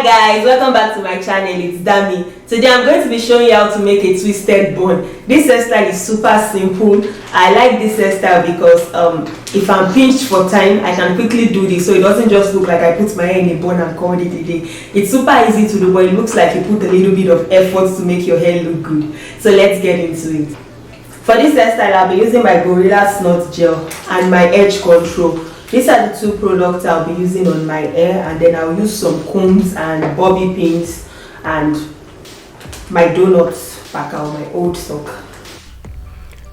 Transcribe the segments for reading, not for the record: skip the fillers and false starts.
Guys, welcome back to my channel. It's Dami. Today I'm going to be showing you how to make a twisted bun. This hairstyle is super simple. I like this hairstyle because if I'm pinched for time, I can quickly do this, so it doesn't just look like I put my hair in a bun and called it a day. It's super easy to do, but it looks like you put a little bit of effort to make your hair look good. So let's get into it. For this hairstyle, I'll be using my Gorilla Snot Gel and my Edge Control. These are the two products I'll be using on my hair, and then I'll use some combs and bobby pins and my donuts packer or my old sock.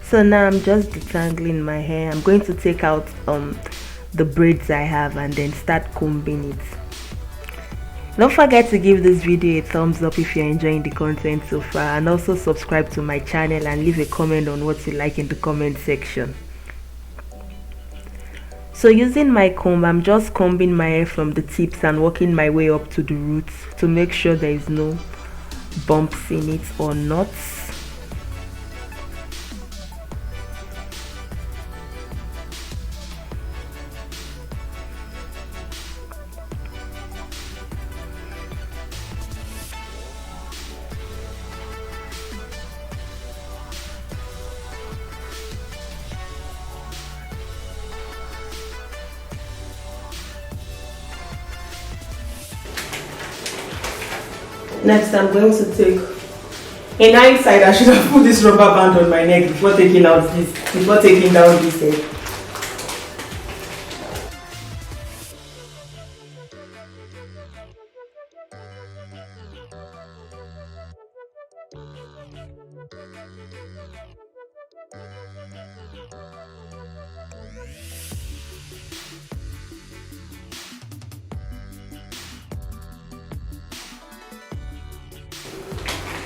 So now I'm just detangling my hair. I'm going to take out the braids I have and then start combing it. Don't forget to give this video a thumbs up if you're enjoying the content so far, and also subscribe to my channel and leave a comment on what you like in the comment section. So using my comb, I'm just combing my hair from the tips and working my way up to the roots to make sure there is no bumps in it or knots. Next, I'm going to take, in hindsight, I should have put this rubber band on my neck before taking down this hair.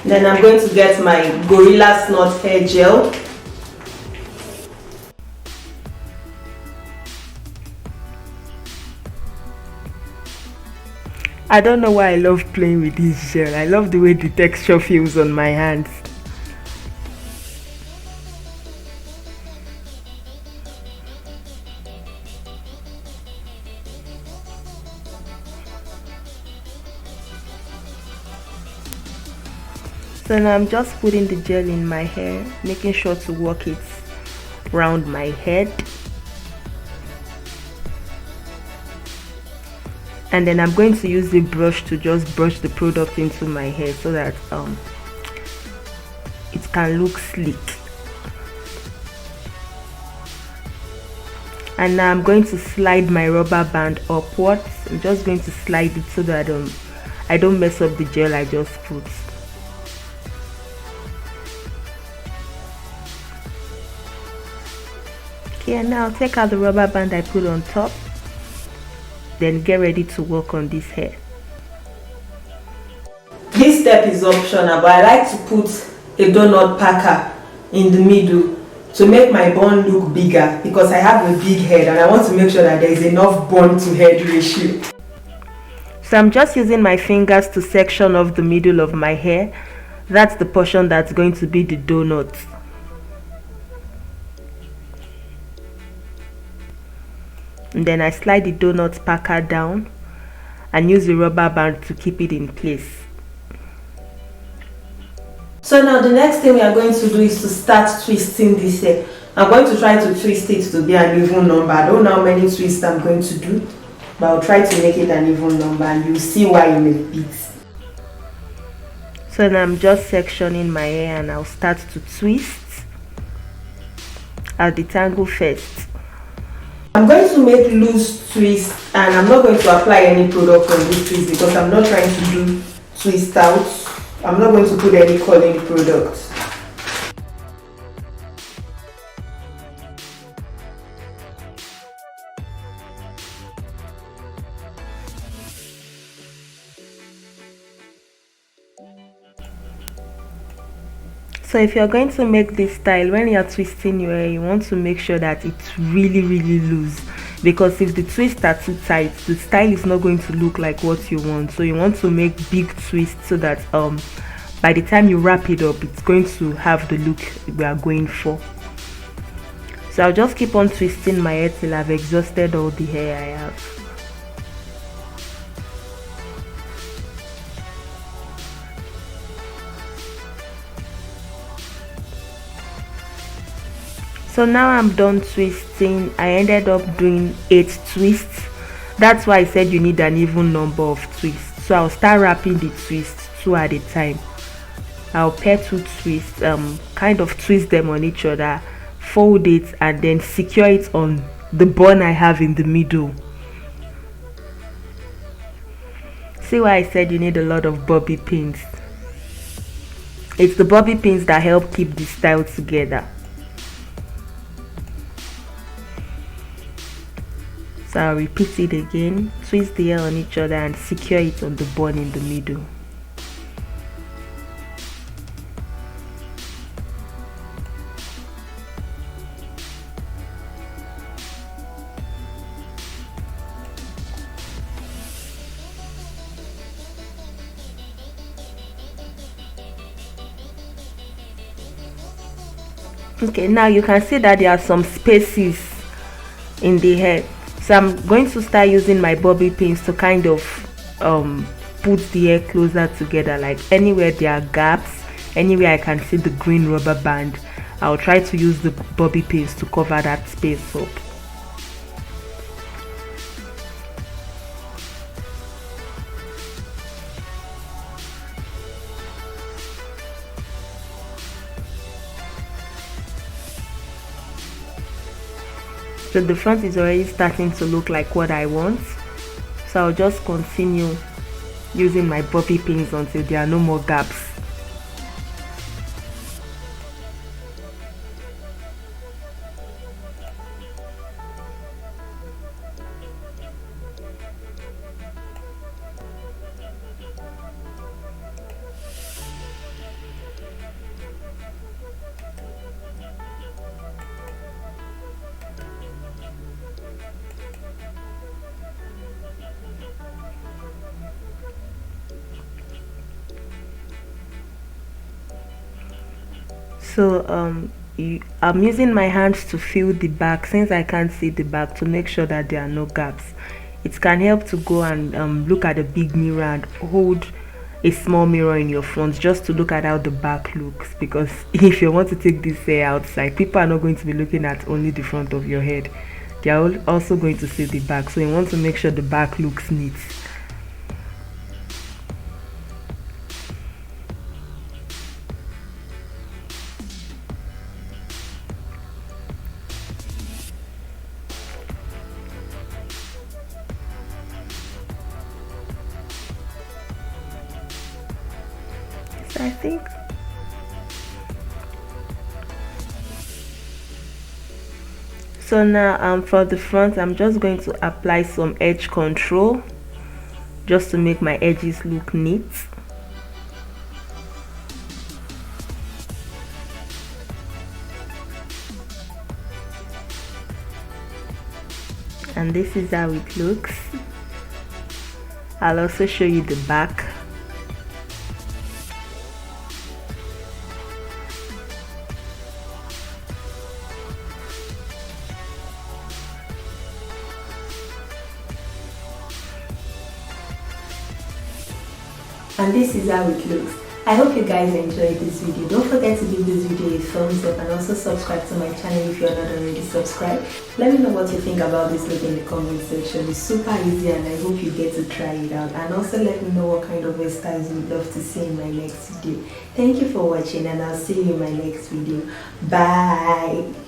Then I'm going to get my Gorilla Snot hair gel. I don't know why I love playing with this gel. I love the way the texture feels on my hands. So now I'm just putting the gel in my hair, making sure to work it around my head. And then I'm going to use the brush to just brush the product into my hair so that it can look sleek. And now I'm going to slide my rubber band upwards. I'm just going to slide it so that I don't mess up the gel I just put. Okay, and now I'll take out the rubber band I put on top, then get ready to work on this hair. This step is optional, but I like to put a donut packer in the middle to make my bun look bigger because I have a big head and I want to make sure that there is enough bun to head ratio. So I'm just using my fingers to section off the middle of my hair. That's the portion that's going to be the donut. And then I slide the donut packer down and use the rubber band to keep it in place. So now the next thing we are going to do is to start twisting this hair. I'm going to try to twist it to be an even number. I don't know how many twists I'm going to do, but I'll try to make it an even number and you'll see why in a bit. So now I'm just sectioning my hair and I'll start to twist. I'll detangle first. I'm going to make loose twists and I'm not going to apply any product on this twist because I'm not trying to do twist out. I'm not going to put any curling product. So if you're going to make this style, when you're twisting your hair, you want to make sure that it's really loose, because if the twists are too tight, the style is not going to look like what you want. So you want to make big twists so that by the time you wrap it up, it's going to have the look we are going for. So I'll just keep on twisting my hair till I've exhausted all the hair I have. So now I'm done twisting. I ended up doing 8 twists. That's why I said you need an even number of twists. So I'll start wrapping the twists 2 at a time. I'll pair 2 twists, kind of twist them on each other, fold it, and then secure it on the bun I have in the middle. See why I said you need a lot of bobby pins? It's the bobby pins that help keep the style together. So I'll repeat it again, twist the hair on each other and secure it on the bun in the middle. Okay, now you can see that there are some spaces in the hair. So I'm going to start using my bobby pins to kind of put the hair closer together, like anywhere there are gaps, anywhere I can see the green rubber band, I'll try to use the bobby pins to cover that space up. So the front is already starting to look like what I want. So I'll just continue using my bobby pins until there are no more gaps. So I'm using my hands to feel the back, since I can't see the back, to make sure that there are no gaps. It can help to go and look at a big mirror and hold a small mirror in your front just to look at how the back looks, because if you want to take this hair outside, people are not going to be looking at only the front of your head, they are also going to see the back. So you want to make sure the back looks neat. I think so. Now for the front, I'm just going to apply some edge control just to make my edges look neat. And this is how it looks. I'll also show you the back. And this is how it looks. I hope you guys enjoyed this video. Don't forget to give this video a thumbs up and also subscribe to my channel if you're not already subscribed. Let me know what you think about this look in the comment section. It's super easy and I hope you get to try it out. And also let me know what kind of hairstyles you'd love to see in my next video. Thank you for watching and I'll see you in my next video. Bye!